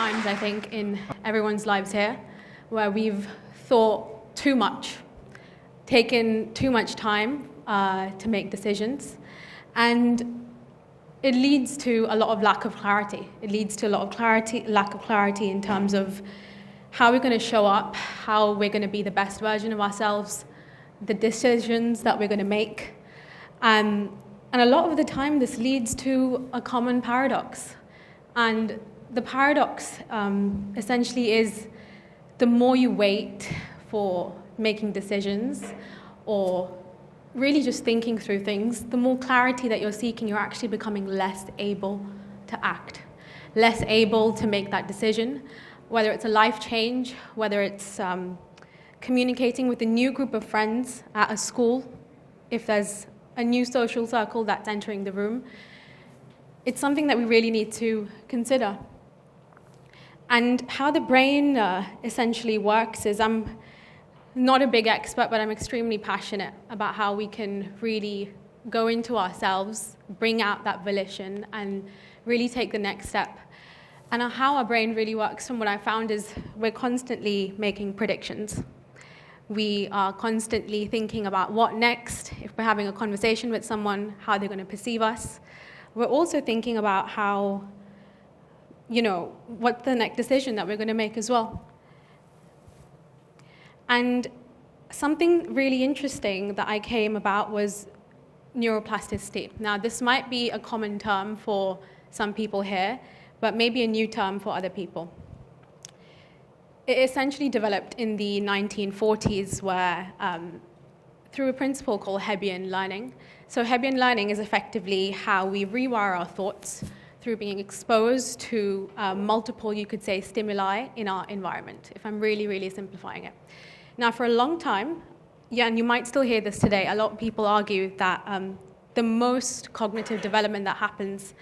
times, I think, in everyone's lives here where we've thought too much, taken too much time to make decisions, and it leads to a lot of lack of clarity. It leads to a lot of lack of clarity in terms of how we're going to show up, how we're going to be the best version of ourselves, the decisions that we're going to make. And a lot of the time, this leads to a common paradox. And the paradox essentially is the more you wait for making decisions or really just thinking through things, the more clarity that you're seeking, you're actually becoming less able to act, less able to make that decision, whether it's a life change, whether it's communicating with a new group of friends at a school, if there's a new social circle that's entering the room. It's something that we really need to consider. And how the brain essentially works is, I'm not a big expert, but I'm extremely passionate about how we can really go into ourselves, bring out that volition, and really take the next step. And how our brain really works, from what I found, is we're constantly making predictions. We are constantly thinking about what next, if we're having a conversation with someone, how they're going to perceive us. We're also thinking about how, what's the next decision that we're going to make as well. And something really interesting that I came about was neuroplasticity. Now, this might be a common term for some people here, but maybe a new term for other people. It essentially developed in the 1940s where, through a principle called Hebbian learning. So Hebbian learning is effectively how we rewire our thoughts through being exposed to multiple, you could say, stimuli in our environment, if I'm really, really simplifying it. Now, for a long time, and you might still hear this today, a lot of people argue that the most cognitive development that happens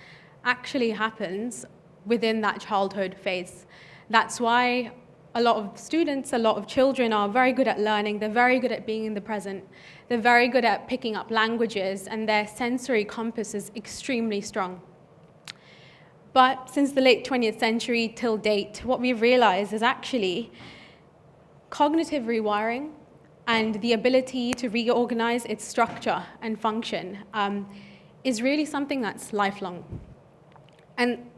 actually happens within that childhood phase. That's why a lot of students, a lot of children are very good at learning, they're very good at being in the present, they're very good at picking up languages, and their sensory compass is extremely strong. But since the late 20th century till date, what we've realized is actually cognitive rewiring and the ability to reorganize its structure and function is really something that's lifelong. And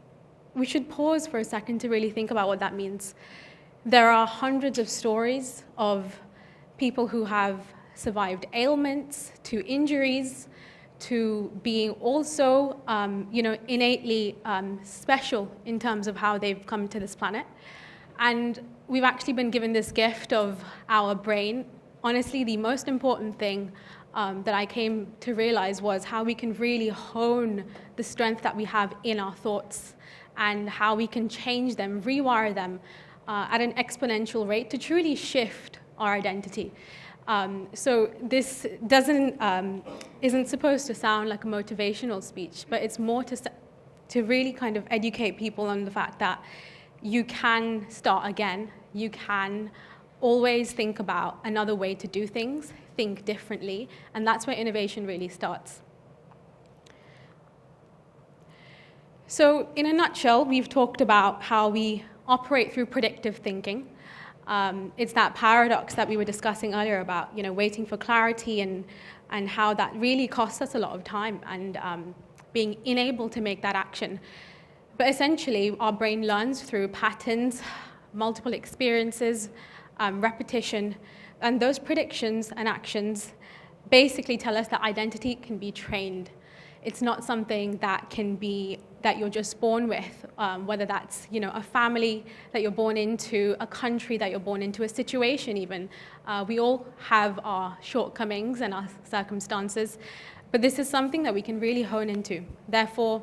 we should pause for a second to really think about what that means. There are hundreds of stories of people who have survived ailments, to injuries, to being also innately special in terms of how they've come to this planet. And we've actually been given this gift of our brain. Honestly, the most important thing that I came to realize was how we can really hone the strength that we have in our thoughts and how we can change them, rewire them at an exponential rate to truly shift our identity. So this isn't supposed to sound like a motivational speech, but it's more to really kind of educate people on the fact that you can start again. You can always think about another way to do things, think differently, and that's where innovation really starts. So in a nutshell, we've talked about how we operate through predictive thinking. It's that paradox that we were discussing earlier about, waiting for clarity and how that really costs us a lot of time and being unable to make that action. But essentially, our brain learns through patterns, multiple experiences, repetition, and those predictions and actions basically tell us that identity can be trained. It's not something that you're just born with, whether that's a family that you're born into, a country that you're born into, a situation even. We all have our shortcomings and our circumstances, but this is something that we can really hone into. Therefore,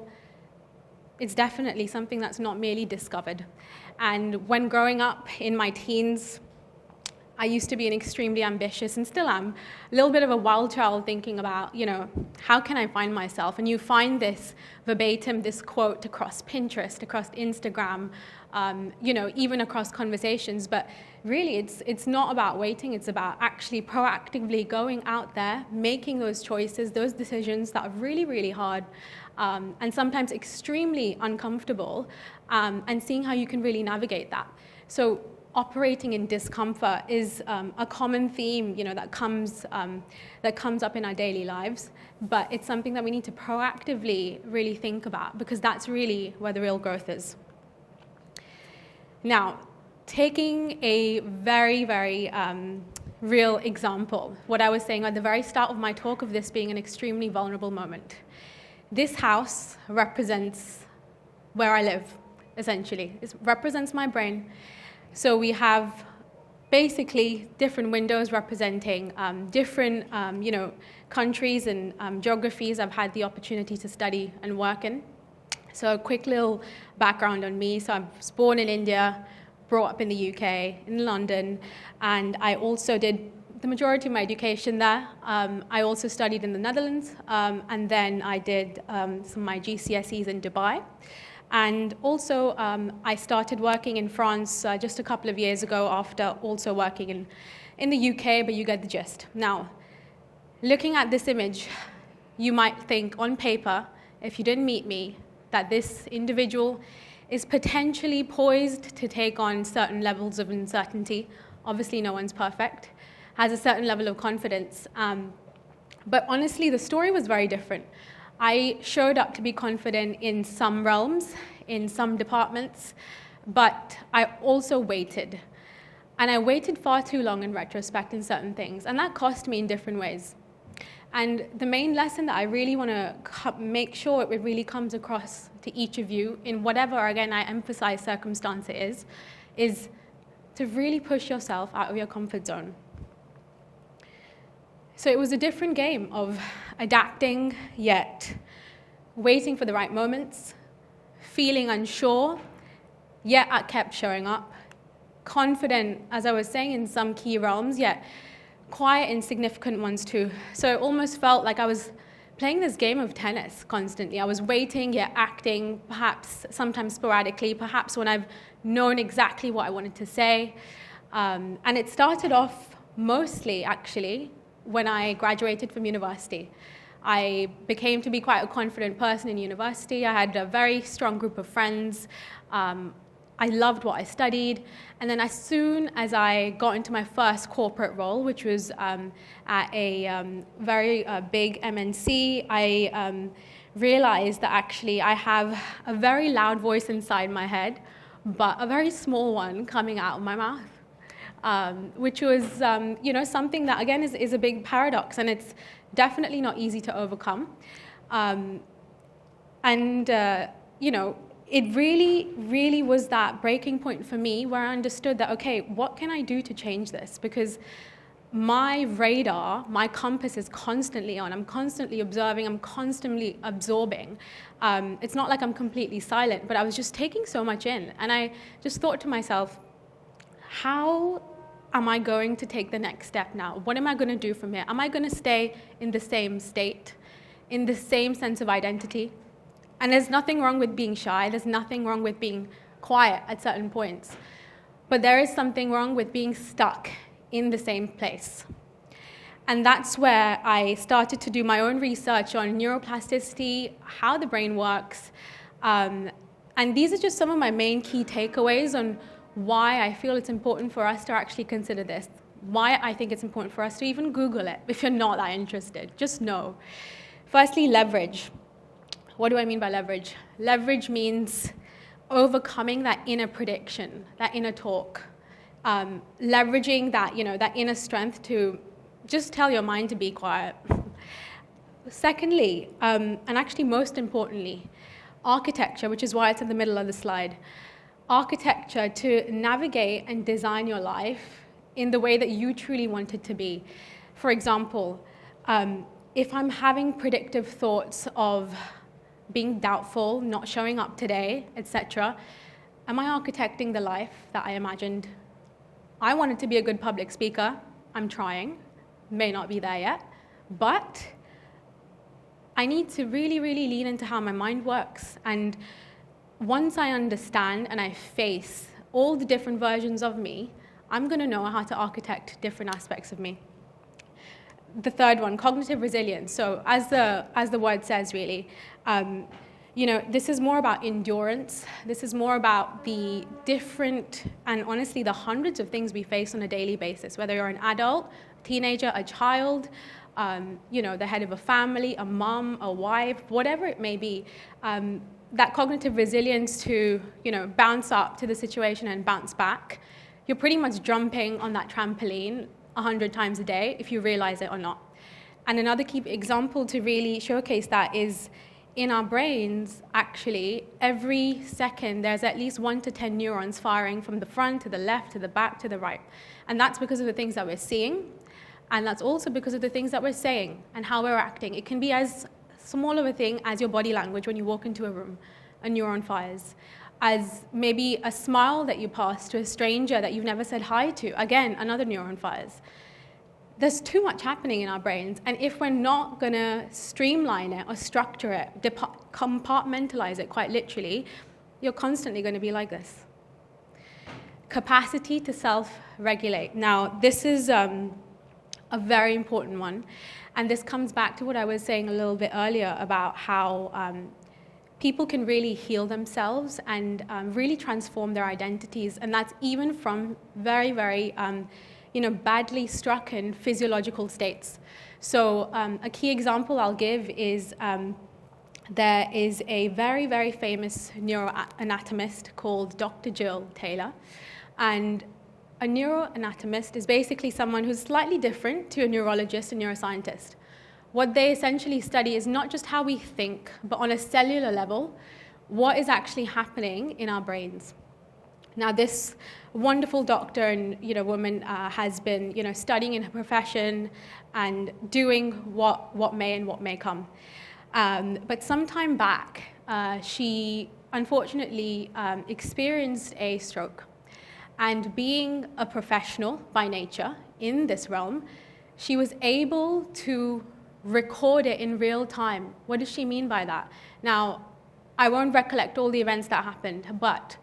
it's definitely something that's not merely discovered. And when growing up in my teens, I used to be an extremely ambitious, and still am, a little bit of a wild child thinking about, how can I find myself? And you find this verbatim, this quote across Pinterest, across Instagram, even across conversations. But really, it's not about waiting. It's about actually proactively going out there, making those choices, those decisions that are really, really hard, and sometimes extremely uncomfortable, and seeing how you can really navigate that. So operating in discomfort is a common theme, that comes up in our daily lives, but it's something that we need to proactively really think about, because that's really where the real growth is. Now, taking a very, very real example, what I was saying at the very start of my talk of this being an extremely vulnerable moment. This house represents where I live, essentially. It represents my brain. So we have basically different windows representing different countries and geographies I've had the opportunity to study and work in. So a quick little background on me. So I was born in India, brought up in the UK, in London, and I also did the majority of my education there. I also studied in the Netherlands, and then I did some of my GCSEs in Dubai. And also, I started working in France just a couple of years ago after also working in the UK, but you get the gist. Now, looking at this image, you might think on paper, if you didn't meet me, that this individual is potentially poised to take on certain levels of uncertainty. Obviously, no one's perfect, has a certain level of confidence. But honestly, the story was very different. I showed up to be confident in some realms, in some departments, but I also waited. And I waited far too long in retrospect in certain things, and that cost me in different ways. And the main lesson that I really want to make sure it really comes across to each of you, in whatever, again, I emphasize circumstance it is to really push yourself out of your comfort zone. So it was a different game of adapting, yet waiting for the right moments, feeling unsure, yet I kept showing up, confident, as I was saying, in some key realms, yet quiet in significant ones too. So it almost felt like I was playing this game of tennis constantly. I was waiting, yet acting, perhaps sometimes sporadically, perhaps when I've known exactly what I wanted to say. And it started off mostly, actually, when I graduated from university. I became to be quite a confident person in university. I had a very strong group of friends. I loved what I studied. And then as soon as I got into my first corporate role, which was at a very big MNC, I realized that actually I have a very loud voice inside my head, but a very small one coming out of my mouth. Which was, something that, again, is a big paradox, and it's definitely not easy to overcome. It really, really was that breaking point for me where I understood that, okay, what can I do to change this? Because my radar, my compass is constantly on. I'm constantly observing. I'm constantly absorbing. It's not like I'm completely silent, but I was just taking so much in. And I just thought to myself, how am I going to take the next step now? What am I going to do from here? Am I going to stay in the same state, in the same sense of identity? And there's nothing wrong with being shy. There's nothing wrong with being quiet at certain points. But there is something wrong with being stuck in the same place. And that's where I started to do my own research on neuroplasticity, how the brain works. And these are just some of my main key takeaways on why I feel it's important for us to actually consider this, why I think it's important for us to even Google it if you're not that interested. Just know. Firstly, leverage. What do I mean by leverage? Leverage means overcoming that inner prediction, that inner talk, leveraging that, that inner strength to just tell your mind to be quiet. Secondly, and actually most importantly, architecture, which is why it's in the middle of the slide. Architecture to navigate and design your life in the way that you truly want it to be. For example, if I'm having predictive thoughts of being doubtful, not showing up today, etc., am I architecting the life that I imagined? I wanted to be a good public speaker. I'm trying. May not be there yet. But I need to really, really lean into how my mind works. And once I understand and I face all the different versions of me, I'm going to know how to architect different aspects of me. The third one, cognitive resilience. So as the word says, really, this is more about endurance. This is more about the different and honestly the hundreds of things we face on a daily basis, whether you're an adult, a teenager, a child, the head of a family, a mom, a wife, whatever it may be. That cognitive resilience to, bounce up to the situation and bounce back. You're pretty much jumping on that trampoline 100 times a day, if you realize it or not. And another key example to really showcase that is in our brains, actually, every second there's at least 1 to 10 neurons firing from the front to the left, to the back, to the right. And that's because of the things that we're seeing, and that's also because of the things that we're saying and how we're acting. It can be as small of a thing as your body language when you walk into a room, a neuron fires. As maybe a smile that you pass to a stranger that you've never said hi to. Again, another neuron fires. There's too much happening in our brains, and if we're not going to streamline it or structure it, compartmentalize it quite literally, you're constantly going to be like this. Capacity to self-regulate. Now, this is a very important one, and this comes back to what I was saying a little bit earlier about how people can really heal themselves and really transform their identities, and that's even from very, very badly strucken physiological states. So a key example I'll give is there is a very, very famous neuroanatomist called Dr. Jill Taylor, and a neuroanatomist is basically someone who's slightly different to a neurologist and neuroscientist. What they essentially study is not just how we think, but on a cellular level, what is actually happening in our brains. Now, this wonderful doctor and woman has been studying in her profession and doing what may come. But some time back, she unfortunately experienced a stroke. And being a professional by nature in this realm, she was able to record it in real time. What does she mean by that? Now, I won't recollect all the events that happened, but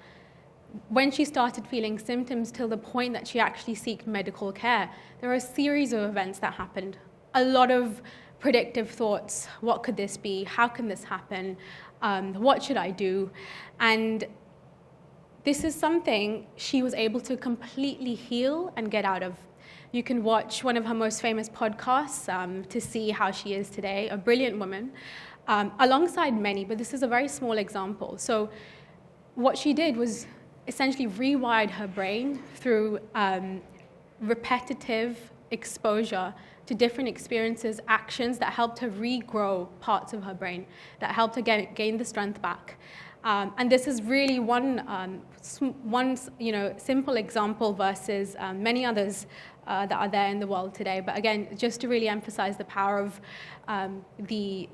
when she started feeling symptoms till the point that she actually sought medical care, there were a series of events that happened. A lot of predictive thoughts. What could this be? How can this happen? What should I do? And this is something she was able to completely heal and get out of. You can watch one of her most famous podcasts to see how she is today, a brilliant woman, alongside many, but this is a very small example. So what she did was essentially rewired her brain through repetitive exposure to different experiences, actions that helped her regrow parts of her brain, that helped her gain the strength back. And this is really one simple example versus many others that are there in the world today. But again, just to really emphasize the power of the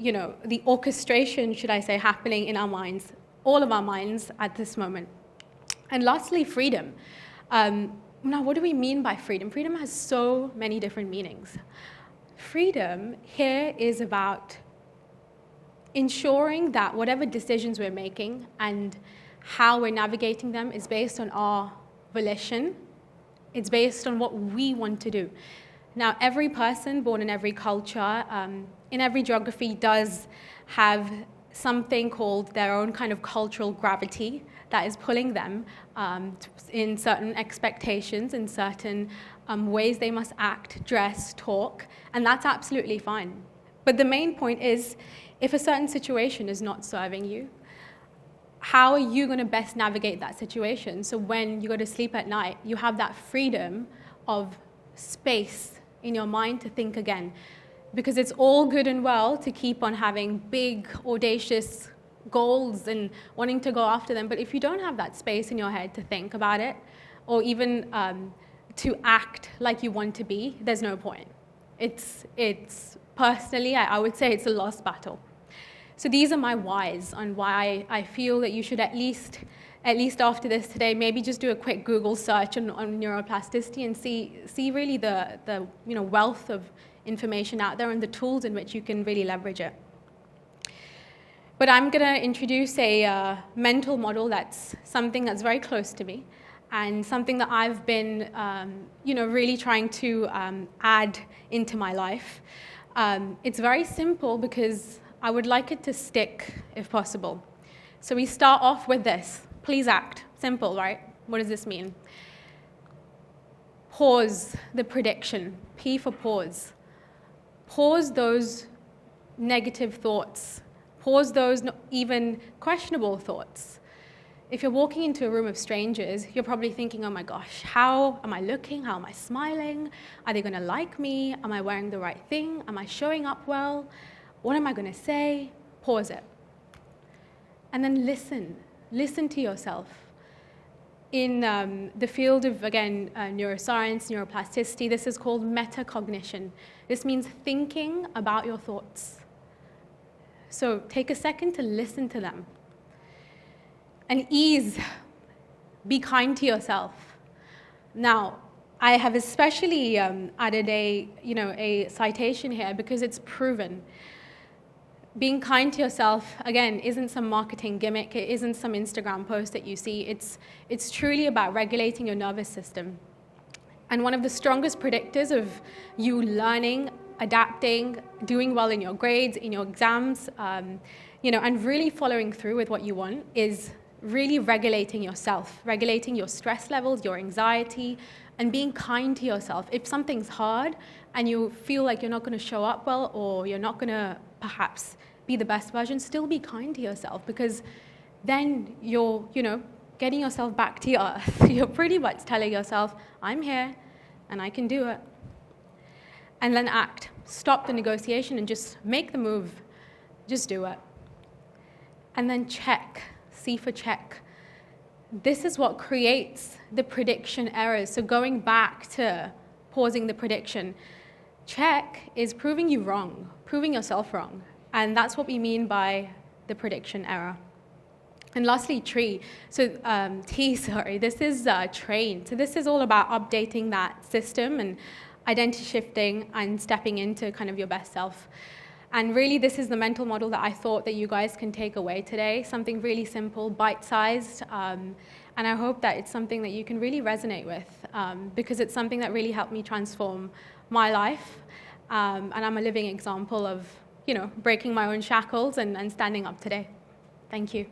orchestration, should I say, happening in our minds, all of our minds at this moment. And lastly, freedom. Now, what do we mean by freedom? Freedom has so many different meanings. Freedom here is about ensuring that whatever decisions we're making and how we're navigating them is based on our volition. It's based on what we want to do. Now, every person born in every culture, in every geography, does have something called their own kind of cultural gravity that is pulling them in certain expectations, in certain ways they must act, dress, talk, and that's absolutely fine. But the main point is, if a certain situation is not serving you, how are you going to best navigate that situation? So when you go to sleep at night, you have that freedom of space in your mind to think again. Because it's all good and well to keep on having big, audacious goals and wanting to go after them, but if you don't have that space in your head to think about it, or even to act like you want to be, there's no point. It's personally, I would say it's a lost battle. So these are my whys on why I feel that you should at least at least after this today, maybe just do a quick Google search on neuroplasticity and see really the wealth of information out there and the tools in which you can really leverage it. But I'm going to introduce a mental model that's something that's very close to me and something that I've been really trying to add into my life. It's very simple because I would like it to stick if possible. So we start off with this. Please act. Simple, right? What does this mean? Pause the prediction. P for pause. Pause those negative thoughts. Pause those even questionable thoughts. If you're walking into a room of strangers, you're probably thinking, oh my gosh, how am I looking? How am I smiling? Are they going to like me? Am I wearing the right thing? Am I showing up well? What am I going to say? Pause it. And then listen. Listen to yourself. In the field of, again, neuroscience, neuroplasticity, this is called metacognition. This means thinking about your thoughts. So take a second to listen to them. And ease, be kind to yourself. Now, I have especially added a citation here because it's proven. Being kind to yourself, again, isn't some marketing gimmick. It isn't some Instagram post that you see. It's truly about regulating your nervous system. And one of the strongest predictors of you learning, adapting, doing well in your grades, in your exams, and really following through with what you want is really regulating yourself, regulating your stress levels, your anxiety, and being kind to yourself. If something's hard and you feel like you're not going to show up well or you're not going to perhaps be the best version, still be kind to yourself because then you're, getting yourself back to earth. You're pretty much telling yourself, I'm here and I can do it. And then act. Stop the negotiation and just make the move. Just do it. And then check. C for check. This is what creates the prediction errors. So going back to pausing the prediction, check is proving you wrong, proving yourself wrong. And that's what we mean by the prediction error. And lastly, T, this is train. So this is all about updating that system and identity shifting and stepping into kind of your best self. And really, this is the mental model that I thought that you guys can take away today, something really simple, bite-sized, and I hope that it's something that you can really resonate with because it's something that really helped me transform my life, and I'm a living example of, breaking my own shackles and standing up today. Thank you.